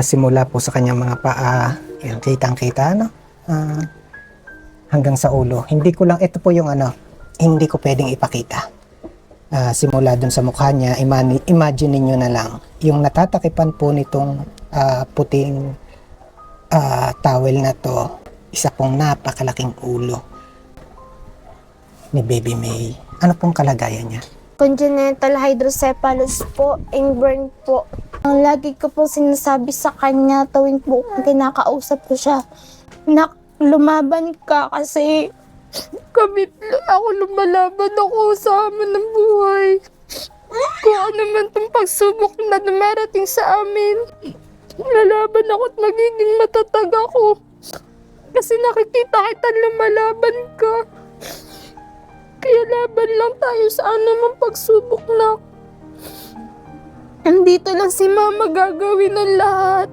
Simula po sa kanyang mga paa, yan, kitang-kita, no? Hanggang sa ulo. Hindi ko lang, ito po yung hindi ko pwedeng ipakita. Simula dun sa mukha niya, imagine niyo na lang, yung natatakipan po nitong puting towel na to, isa pong napakalaking ulo ni Baby May. Ano pong kalagayan niya? Congenital hydrocephalus po, inborn po. Ang lagi ko po sinasabi sa kanya tuwing po kinakausap ko siya, "Nak, lumaban ka kasi ako lumalaban ako sa amin ng buhay. Kung ano man itong pagsubok na dumarating sa amin, lalaban ako at magiging matatag ako. Kasi nakikita kita lumalaban ka. Kaya laban lang tayo sa anumang pagsubok na. Andito lang si Mama gagawin ng lahat.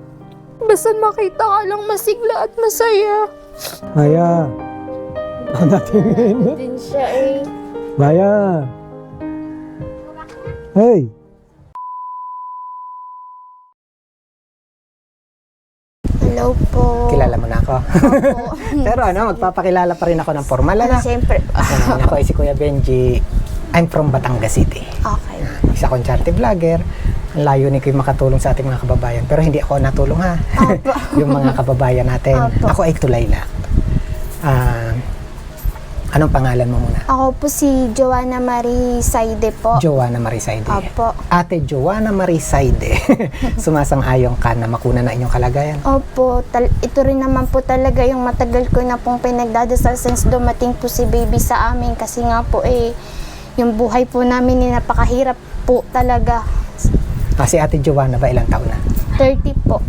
Basta makita ka lang masigla at masaya." Maya, natingin. Din siya eh. Maya. Hey. Hello po. Kilala mo na ako. Opo. Pero magpapakilala pa rin ako ng formal na. Siyempre. Ako ay si Kuya Benji. I'm from Batangas City. Okay. Isa akong charity vlogger. Ang layunin ko yung makatulong sa ating mga kababayan. Pero hindi ako natulong ha. Opo. Yung mga kababayan natin. Opo. Ako ay tulay lang. Anong pangalan mo muna? Ako po si Joanna Marie Saide po. Joanna Marie Saide. Opo. Ate Joanna Marie Saide. Sumasang-ayon ka na makuna na inyong kalagayan. Opo. Ito rin naman po talaga yung matagal ko na pong pinagdadasal since dumating po si baby sa amin. Kasi nga po yung buhay po namin napakahirap po talaga. Si Ate Joanna ba ilang taon na? 30 po.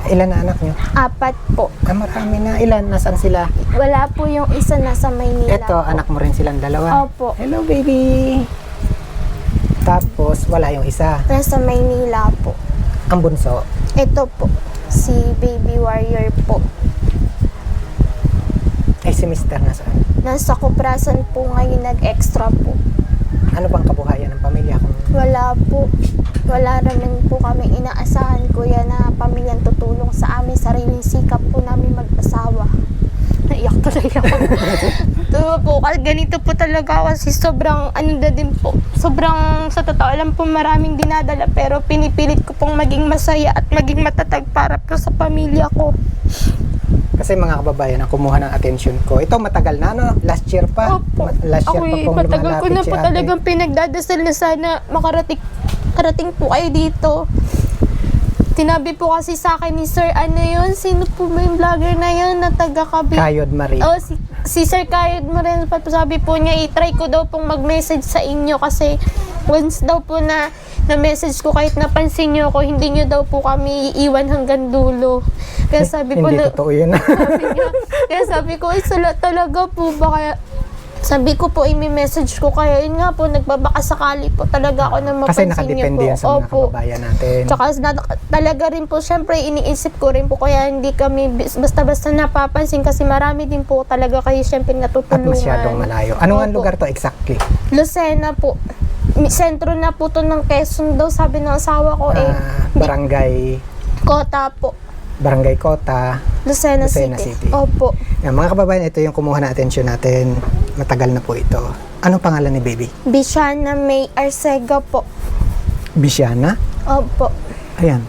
Ilan na anak nyo? 4 po. Marami na. Ilan? Nasaan sila? Wala po yung isa nasa Maynila. Ito, po. anak mo rin silang dalawa. Opo. Hello, baby. Tapos, wala yung isa. Nasa Maynila po. Ang bunso. Ito po. Si Baby Warrior po. Ay, si Mr. nasaan? Nasa Kuprasan po ngayon nag-extra po. Ano bang kabuhayan ng pamilya? Wala po. Wala naman po kami inaasahan, kuya, na pamilyang tutulong sa amin. Sariling sikap po namin mag-asawa. Naiyak tuloy ako. Ito po, ganito po talaga kasi sobrang na din po. Sobrang sa totoo lang po maraming dinadala pero pinipilit ko pong maging masaya at maging matatag para po sa pamilya ko. Kasi mga kababayan ang kumuha ng atensyon ko. Ito matagal na, no? Last year pa. Opo. Last year pa pong matagal ko lumalapit na si po ate. talagang pinagdadasal na sana makarating po kayo dito. Tinabi po kasi sa akin ni Sir, sino po ba yung vlogger na yun na taga Cavite? Kayod Marie. Oh, si Sir Kayod Marie, sabi po niya, i-try ko daw pong mag-message sa inyo kasi once daw po na message ko kahit napansin niyo ako, hindi niyo daw po kami iiwan hanggang dulo. Kaya sabi ko, hindi totoo yun. kaya sabi ko, talaga po ba kaya? Sabi ko po, i-message ko kayo. Yun nga po, nagbabaka sakali po talaga ako na Kasi mapansin niyo po. nakadepende yan sa mga kababayan natin. Tsaka talaga rin po, syempre, iniisip ko rin po kaya hindi kami basta-basta napapansin kasi marami din po talaga kayo syempre At natutulungan. masyadong malayo. Anong Opo. lugar to exactly? Lucena po. Sentro na po to ng Quezon daw, sabi ng asawa ko Barangay Kota, Lucena Lucena City. City. Opo. Yan, mga kababayan, ito yung kumuha na atensyon natin. Matagal na po ito. Anong pangalan ni baby? Bishana May Arcega po. Bishana? Opo. Ayan.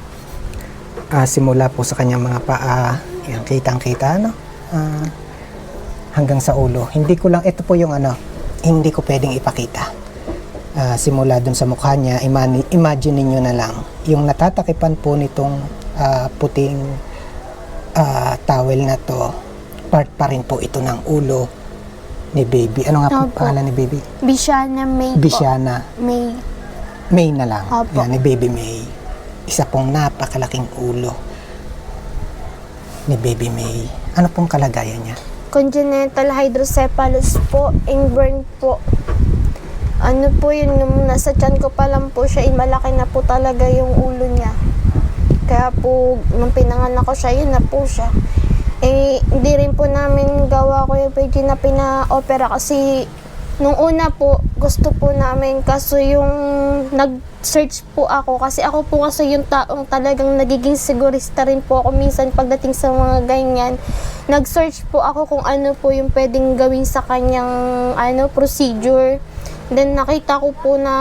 Simula po sa kanyang mga paa, yan, kitang-kita, no? Hanggang sa ulo. Hindi ko lang, ito po yung hindi ko pwedeng ipakita. Simula dun sa mukha niya, imagine niyo na lang, yung natatakipan po nitong puting towel na to, part pa rin po ito ng ulo ni baby. Ano nga po Opo. pangalan ni baby? Bishana May po. Bishana. May. May na lang. Opo. Yan, ni Baby May. Isa pong napakalaking ulo ni Baby May. Ano pong kalagayan niya? Congenital hydrocephalus po, inborn po. Ano po yun, nung nasa tiyan ko pa lang po siya, malaki na po talaga yung ulo niya. Kaya po, nung pinanganak ko siya, yun na po siya. Hindi rin po namin gawa ko yung pwede na pina-opera kasi nung una po, gusto po namin, kaso yung nag-search po ako, kasi ako po kasi yung taong talagang nagiging sigurista rin po ako minsan pagdating sa mga ganyan. Nag-search po ako kung ano po yung pwedeng gawin sa kanyang procedure. Then nakita ko po na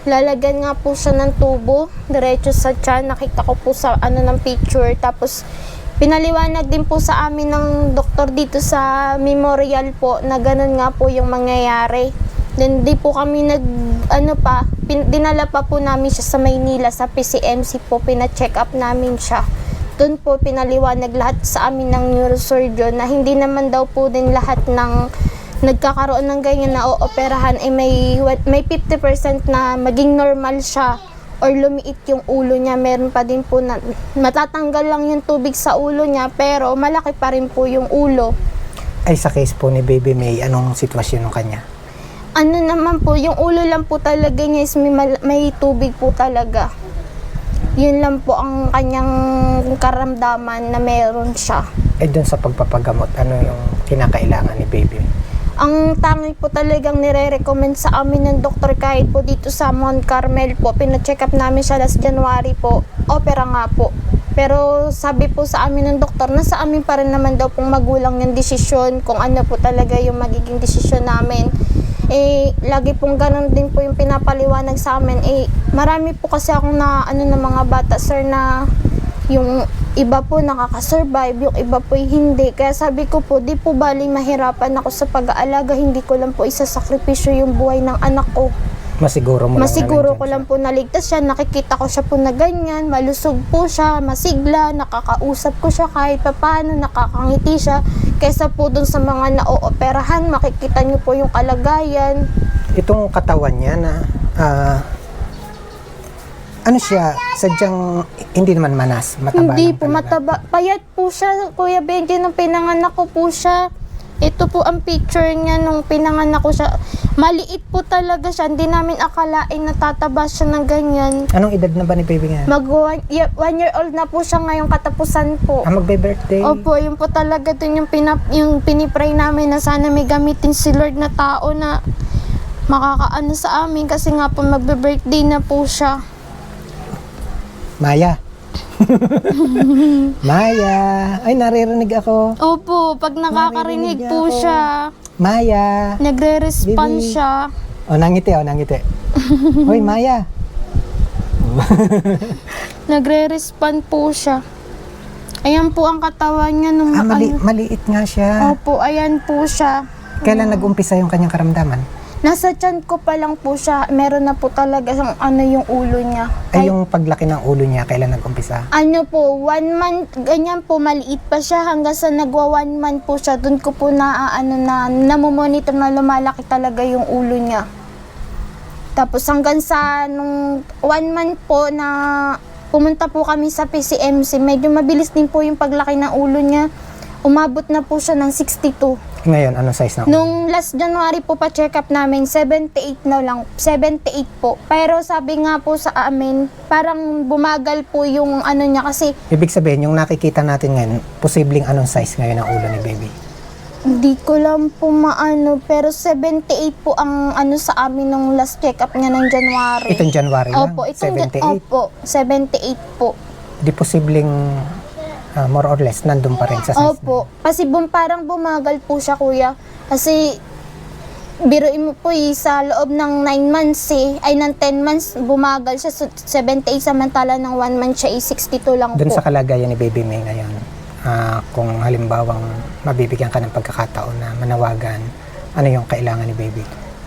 lalagyan nga po siya ng tubo diretso sa tiyan. Nakita ko po sa ng picture. Tapos pinaliwanag din po sa amin ng doktor dito sa Memorial po na ganun nga po yung mangyayari. Then di po kami dinala pa po namin siya sa Maynila sa PCMC po, pina-check up namin siya. Doon po pinaliwanag lahat sa amin ng neurosurgeon na hindi naman daw po din lahat ng nagkakaroon ng ganyan na ooperahan ay may 50% na maging normal siya or lumiit yung ulo niya. Meron pa din po na matatanggal lang yung tubig sa ulo niya pero malaki pa rin po yung ulo. Ay, sa case po ni Baby May, anong sitwasyon ng kanya? Ano naman po, yung ulo lang po talaga niya is may tubig po talaga. Yun lang po ang kanyang karamdaman na meron siya. Eh, dun sa pagpapagamot, ano yung kinakailangan ni Baby? Ang tangi po talagang nire-recommend sa amin ng doktor kahit po dito sa Mount Carmel po, pina-check up namin siya last January po, opera nga po. Pero sabi po sa amin ng doktor na sa amin pa rin naman daw pong magulang yung desisyon kung ano po talaga yung magiging desisyon namin. Lagi pong ganun din po yung pinapaliwanag sa amin. Marami po kasi akong ng mga bata, sir, na yung iba po nakakasurvive, yung iba po hindi. Kaya sabi ko po, di po bali mahirapan ako sa pag-aalaga, hindi ko lang po isasakripisyo yung buhay ng anak ko. Masiguro ko lang po naligtas siya, nakikita ko siya po na ganyan, malusog po siya, masigla, nakakausap ko siya kahit papaano, nakakangiti siya. Kaysa po dun sa mga na-ooperahan, makikita niyo po yung kalagayan. Itong katawan niya na, ano siya, sadyang hindi naman manas, mataba Hindi lang po, talaga. mataba. Payat po siya, Kuya Benji, nung pinanganak ko po siya. Ito po ang picture niya nung pinanganak ko siya. Maliit po talaga siya. Hindi namin akalain na tataba siya ng ganyan. Anong edad na ba ni Baby ngayon? Mag 1 year old na po siya ngayong katapusan po. Magbe-birthday? Opo, yun po talaga dun yung pinipray namin na sana may gamitin si Lord na tao na makakaano sa amin kasi nga po magbe-birthday na po siya. Maya. Maya. Ay, naririnig ako. Opo, pag nakakarinig Narinig po ako. siya, Maya. nagre-respond Bibi. siya. Nangiti. Hoy, Maya. Nagre-respond po siya. Ayan po ang katawan niya nung Maliit nga siya. Opo, ayan po siya. Kailan nag-umpisa yung kanyang karamdaman? Nasa tiyan ko pa lang po siya, meron na po talaga siyang yung ulo niya. Ay, yung paglaki ng ulo niya, kailan nag-umpisa? Ano po, 1 month, ganyan po, maliit pa siya hanggang sa nagwa 1 month po siya. Doon ko po namomonitor na lumalaki talaga yung ulo niya. Tapos hanggang sa nung 1 month po na pumunta po kami sa PCMC, medyo mabilis din po yung paglaki ng ulo niya. Umabot na po siya ng 62. Ngayon, anong size na ulo? Nung last January po pa-check up namin, 78 na lang. 78 po. Pero sabi nga po sa amin, parang bumagal po yung niya kasi Ibig sabihin, yung nakikita natin ngayon, posibleng anong size ngayon ang ulo ni Baby? hindi ko lang po pero 78 po ang sa amin nung last check up niya ng January. Itong January lang? Opo, 78? Opo, 78 po. Di posibleng more or less, nandun pa rin sa size Opo, kasi parang bumagal po siya, kuya. Kasi biruin mo po sa loob ng 9 months ay ng 10 months bumagal siya, so 78 samantala ng 1 month siya 62 lang Doon po. sa kalagayan ni Baby May ngayon, kung halimbawang mabibigyan ka ng pagkakataon na manawagan, ano yung kailangan ni Baby?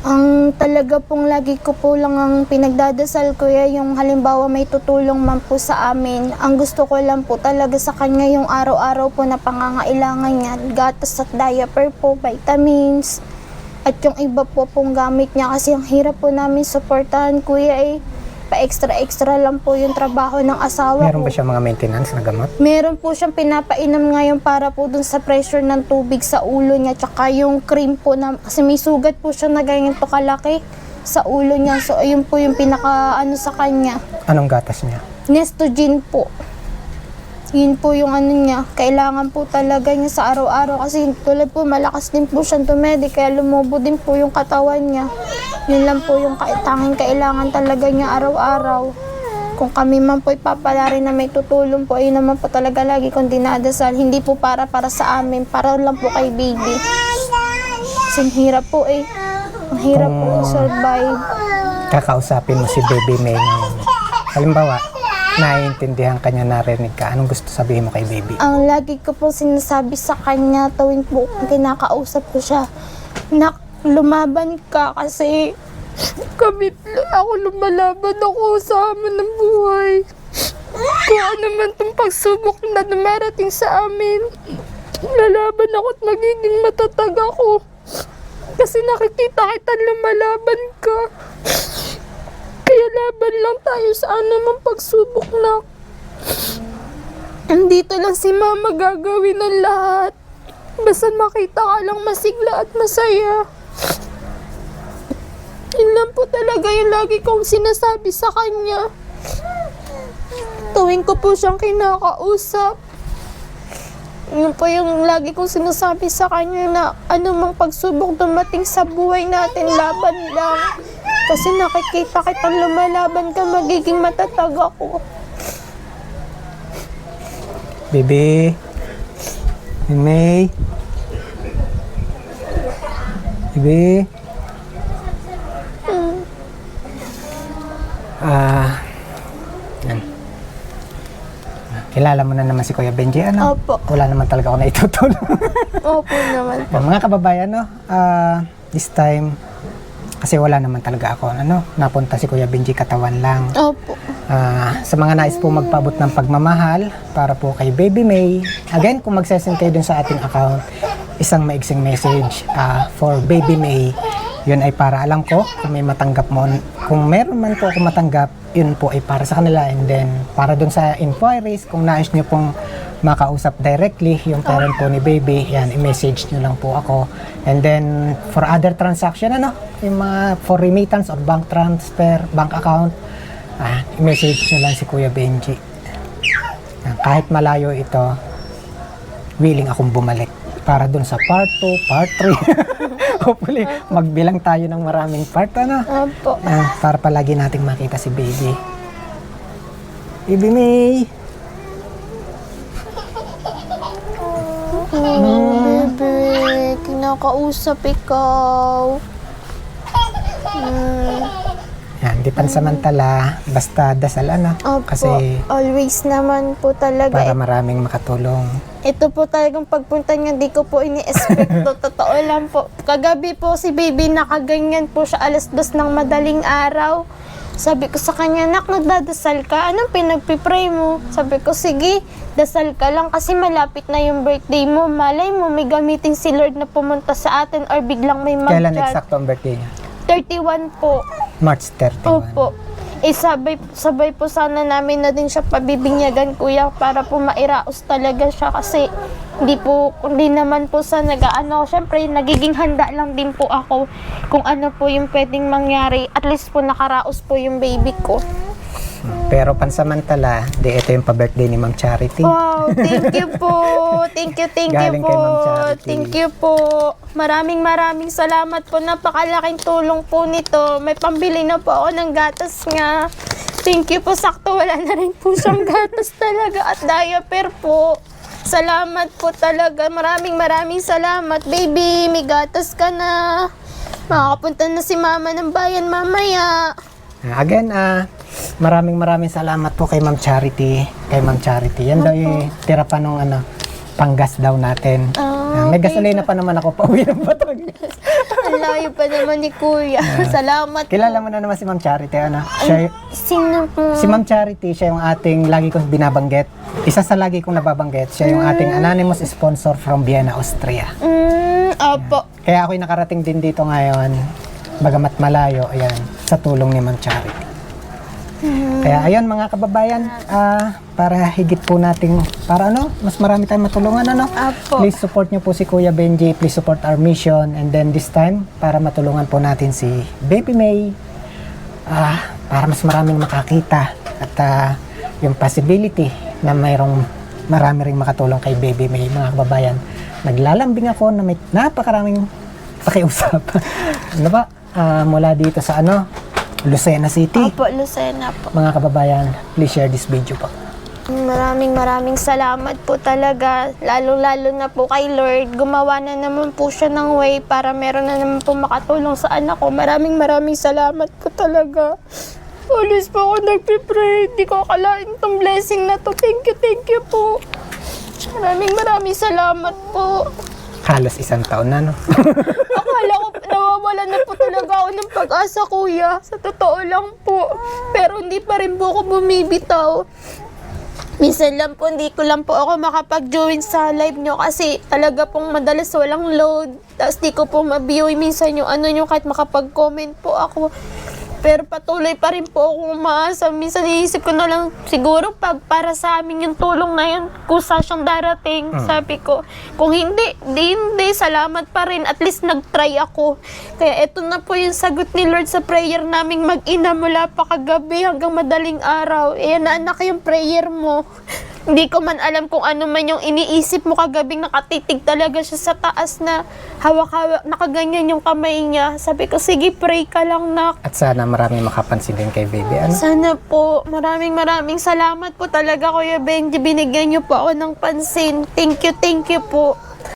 Ang talaga pong lagi ko po lang ang pinagdadasal, kuya, yung halimbawa may tutulong man po sa amin. Ang gusto ko lang po talaga sa kanya yung araw-araw po na pangangailangan niya, gatas at diaper po, vitamins, at yung iba po pong gamit niya kasi ang hirap po namin suportahan, kuya, pa-extra lang po yung trabaho ng asawa Meron ko. ba siya mga maintenance na gamot? Meron po siyang pinapainom ngayon para po dun sa pressure ng tubig sa ulo niya, tsaka yung cream po na, kasi may sugat po siya na ganyan to kalaki sa ulo niya. So ayun po yung pinaka sa kanya. Anong gatas niya? Nestogen po. Yun po yung ano niya, kailangan po talaga niya sa araw-araw kasi tulad po malakas din po siyang tumedi kaya lumubo din po yung katawan niya. Yun lang po yung tanging kailangan talaga niya araw-araw. Kung kami man po ipapala rin na may tutulong po, ayun naman po talaga lagi kong dinadasal. Hindi po para sa amin, para lang po kay baby. Kasi ang hirap po eh. Ang hirap po i-survive. Kakausapin mo si Baby May ngayon. Halimbawa, naiintindihan ka niya, narinig ka. Anong gusto sabihin mo kay Baby? Ang lagi ko po sinasabi sa kanya, tuwing po kinakausap ko siya, nak, lumaban ka kasi ako lumalaban ako sa amin ng buhay. Kung ano man itong pagsubok na dumarating sa amin, lalaban ako at magiging matatag ako. Kasi nakikita kita lumalaban ka. Kaya laban lang tayo sa anumang pagsubok na. Andito lang si Mama gagawin ng lahat. Basta makita ka lang masigla at masaya. Yun lang po talaga yung lagi kong sinasabi sa kanya. Tuwing ko po siyang kinakausap. Yun po yung lagi kong sinasabi sa kanya na anumang pagsubok dumating sa buhay natin, laban lang. Kasi nakikita kitang lumalaban ka, magiging matatag ako. Baby May. Baby. Yan. Kilala mo na naman si Kuya Benji, ano? Opo. Wala naman talaga ako na itutulong. Opo naman po. Mga kababayan, no? This time, kasi wala naman talaga ako, ano? Napunta si Kuya Benji katawan lang. Opo. Sa mga nais po magpaabot ng pagmamahal para po kay Baby May, again, kung magsesend kayo dun sa ating account, isang maigsing message for Baby May, yun ay para alam ko kung may matanggap mo. Kung meron man po ako matanggap, yun po ay para sa kanila. And then, para dun sa inquiries, kung nais nyo pong makausap directly yung parent po ni Baby, yan, i-message nyo lang po ako. And then, for other transaction, ano, yung mga for remittance or bank transfer, bank account, i-message nyo lang si Kuya Benji. Kahit malayo ito, willing akong bumalik para dun sa part 2, part 3. Hopefully, magbilang tayo ng maraming part, ano? Opo. Para palagi nating makita si Baby. Baby May! Bebe, kinakausap ikaw. Yan, di pansamantala, basta dasal, ano? Opo, Kasi always naman po talaga. para maraming makatulong. Ito po talagang pagpunta niya, di ko po ini-expect to. Totoo lang po. Kagabi po si Baby nakaganyan po siya 2:00 ng madaling araw. Sabi ko sa kanya, nak, nagdadasal ka? Anong pinagpipray mo? Sabi ko, sige, dasal ka lang kasi malapit na yung birthday mo. Malay mo, may gamitin si Lord na pumunta sa atin or biglang may Kailan mag-chat. eksakto ang birthday niya? 31 po. March 31. Opo. Sabay po sana namin na din siya pabibinyagan, kuya, para po mairaos talaga siya kasi hindi naman po sa nag-ano, syempre nagiging handa lang din po ako kung ano po yung pwedeng mangyari. At least po nakaraos po yung baby ko. Pero pansamantala, ito yung pa-birthday ni Ma'am Charity. Wow, thank you po. Thank you Galing po. kay Ma'am Charity. Thank you po. Maraming salamat po. Napakalaking tulong po nito. May pambili na po ako ng gatas nga. Thank you po. Sakto, wala na rin po siyang gatas talaga at diaper po. Salamat po talaga. Maraming salamat. Baby, may gatas ka na. Makakapunta na si Mama ng bayan mamaya. Again, maraming salamat po kay Ma'am Charity. Kay Ma'am Charity. Yan daw yung tira pa nung panggas daw natin. May gasolina pa naman ako pauwi ng Batangas. Ang layo pa naman ni Kuya. Salamat Kilala mo na naman si Ma'am Charity, ano? Siya, Sino po? si Ma'am Charity, siya yung ating lagi kong binabanggit. Isa sa lagi kong nababanggit, siya yung ating anonymous sponsor from Vienna, Austria. Opo. Kaya ako'y nakarating din dito ngayon, bagamat malayo, ayan, sa tulong ni Ma'am Charity. Kaya ayun mga kababayan, para higit po nating, para mas marami tayong matulungan, Apo. Please support nyo po si Kuya Benji, please support our mission, and then this time, para matulungan po natin si Baby May, para mas maraming makakita, at yung possibility na mayroong marami ring makatulong kay Baby May, mga kababayan. Naglalambing ako na may napakaraming pakiusap. Ano ba? Mula dito sa Lucena City. Opo, Lucena po. Mga kababayan, please share this video po. Maraming salamat po talaga. Lalo na po kay Lord. Gumawa na naman po siya ng way para meron na naman po makatulong sa anak ko. Maraming salamat po talaga. Always po ako nagpipray. Hindi ko akalain itong blessing na to. Thank you po. Maraming salamat po. Halos 1 taon na, no? Akala ko nawawala na po talaga ako ng pag-asa, kuya. Sa totoo lang po. Pero hindi pa rin po ako bumibitaw. Minsan lang po, hindi ko lang po ako makapag-join sa live nyo kasi talaga pong madalas walang load. Tapos di ko po ma-view minsan yung kahit makapag-comment po ako. Pero patuloy pa rin po akong umaasa. Minsan iisip ko na lang, siguro para sa amin yung tulong na yun, kusa siyang darating. Sabi ko, kung hindi, salamat pa rin. At least nag-try ako. Kaya eto na po yung sagot ni Lord sa prayer naming mag-ina mula pa kagabi hanggang madaling araw. Na anak yung prayer mo. Hindi ko man alam kung ano man yung iniisip mo kagabing nakatitig talaga siya sa taas na hawak-hawak, nakaganyan yung kamay niya. Sabi ko, sige, pray ka lang, nak. At sana maraming makapansin din kay Baby. Sana po. Maraming salamat po talaga, Kuya Benji. Binigyan niyo po ako ng pansin. Thank you po.